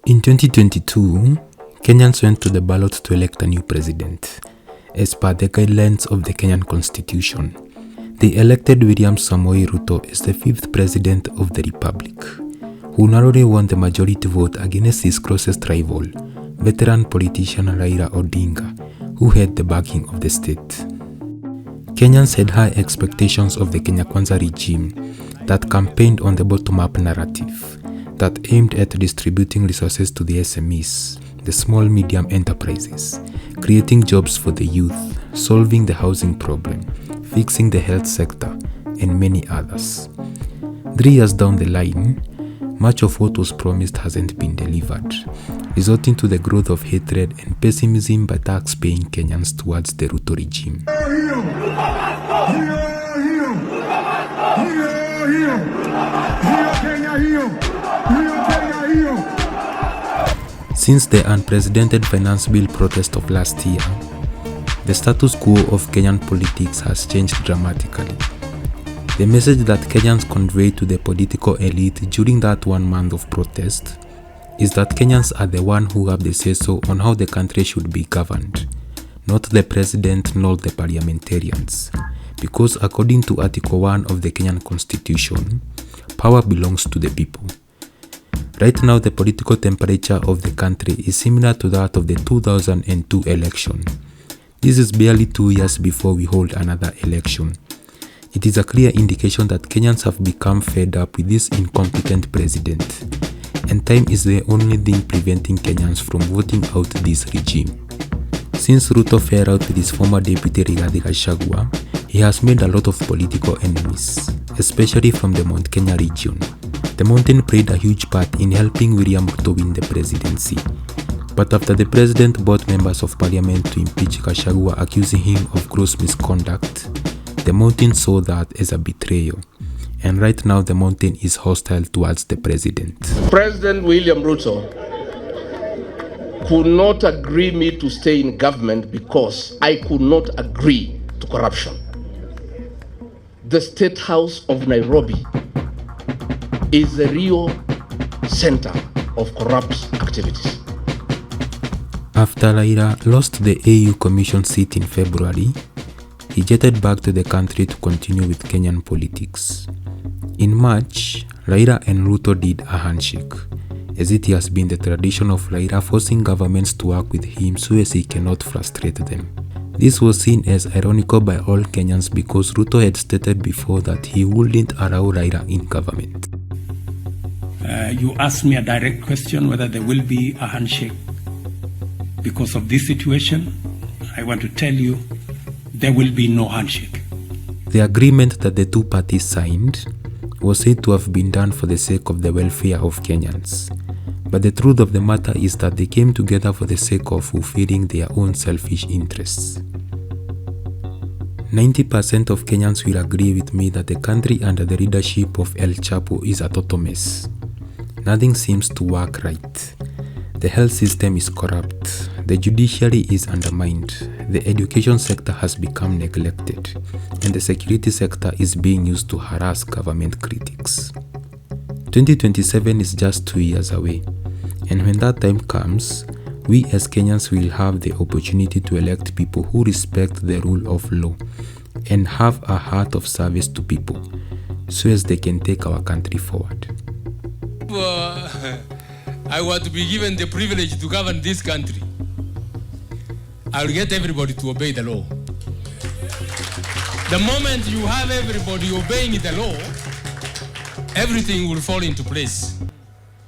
In 2022, Kenyans went to the ballot to elect a new president. As per the guidelines of the Kenyan constitution, they elected William Ruto as the 5th president of the republic, who narrowly won the majority vote against his closest rival, veteran politician Raila Odinga, who had the backing of the state. Kenyans had high expectations of the Kenya Kwanza regime that campaigned on the bottom-up narrative that aimed at distributing resources to the SMEs, the small-medium enterprises, creating jobs for the youth, solving the housing problem, fixing the health sector, and many others. 3 years down the line, much of what was promised hasn't been delivered, resulting to the growth of hatred and pessimism by tax-paying Kenyans towards the Ruto regime. Since the unprecedented finance bill protest of last year, the status quo of Kenyan politics has changed dramatically. The message that Kenyans conveyed to the political elite during that 1 month of protest is that Kenyans are the one who have the say-so on how the country should be governed, not the president nor the parliamentarians, because according to Article 1 of the Kenyan Constitution, power belongs to the people. Right now, the political temperature of the country is similar to that of the 2002 election. This is barely 2 years before we hold another election. It is a clear indication that Kenyans have become fed up with this incompetent president, and time is the only thing preventing Kenyans from voting out this regime. Since Ruto fell out with his former deputy Rigathi Gachagua, he has made a lot of political enemies, especially from the Mount Kenya region. The mountain played a huge part in helping William Ruto win the presidency. But after the president brought members of parliament to impeach Gachagua, accusing him of gross misconduct, the mountain saw that as a betrayal. And right now the mountain is hostile towards the president. President William Ruto could not agree me to stay in government because I could not agree to corruption. The State House of Nairobi is the real center of corrupt activities. After Raila lost the AU Commission seat in February, he jetted back to the country to continue with Kenyan politics. In March, Raila and Ruto did a handshake, as it has been the tradition of Raila forcing governments to work with him so as he cannot frustrate them. This was seen as ironical by all Kenyans because Ruto had stated before that he wouldn't allow Raila in government. You asked me a direct question whether there will be a handshake because of this situation. I want to tell you there will be no handshake. The agreement that the two parties signed was said to have been done for the sake of the welfare of Kenyans. But the truth of the matter is that they came together for the sake of fulfilling their own selfish interests. 90% of Kenyans will agree with me that the country under the leadership of El Chapo is a total mess. Nothing seems to work right. The health system is corrupt, the judiciary is undermined, the education sector has become neglected, and the security sector is being used to harass government critics. 2027 is just 2 years away, and when that time comes, we as Kenyans will have the opportunity to elect people who respect the rule of law and have a heart of service to people, so as they can take our country forward. I want to be given the privilege to govern this country. I'll get everybody to obey the law. The moment you have everybody obeying the law, everything will fall into place.